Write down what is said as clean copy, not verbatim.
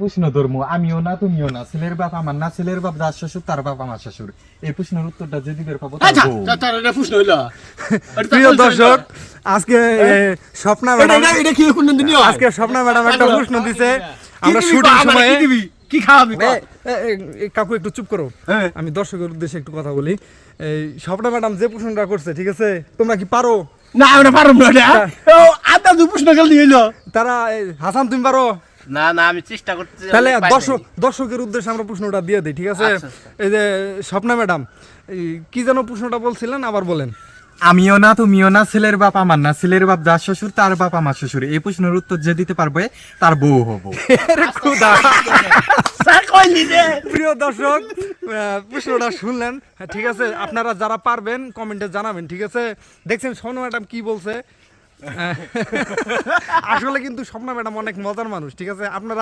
প্রশ্ন ধর্ম, আমিও না তুমিও না, ছেলের বাপ আমার না, ছেলের বাপ যার শ্বশুর তার বাপ আমার শ্বশুর। এই প্রশ্নের উত্তরটা যদি বের পাবো তার আচ্ছা বউ। তার এটা প্রশ্ন হইলো প্রিয় দর্শক, আজকে স্বপ্না ম্যাডাম এটা কি কোন দিন আজকে স্বপ্না ম্যাডাম একটা প্রশ্ন দিছে। আমরা শুটিং সময়ে কি খাওয়াবি কাকু একটু চুপ করো, আমি দর্শকের উদ্দেশ্যে একটু কথা বলি। এই স্বপ্না ম্যাডাম যে প্রশ্নটা করছে, ঠিক আছে, তোমরা কি পারো? না আমরা পারব না ও আদা দু প্রশ্ন কাল দিইলো তারা হাসান তুমি পারো? না না আমি চেষ্টা করতে তাহলে দর্শকের উদ্দেশ্যে আমরা প্রশ্নটা দিয়ে দিই, ঠিক আছে? আচ্ছা, এই যে স্বপ্না ম্যাডাম কি যেন প্রশ্নটা বলছিলেন, আবার বলেন। আমিও না তুমিও না, ছেলের বাপ আমার না, ছেলের বাপ যার শ্বশুর তার বাপ আমার শ্বশুর। এই প্রশ্নের উত্তর যে দিতে পারবে তার বউ হবো। স্যার কইলি রে প্রিয় দর্শক, প্রশ্নটা শুনলেন, ঠিক আছে? আপনারা যারা পারবেন কমেন্টে জানাবেন, ঠিক আছে? দেখছেন স্বপ্না ম্যাডাম কি বলছে। আসলে কিন্তু স্বপ্না ম্যাডাম অনেক মজার মানুষ, ঠিক আছে? আপনারা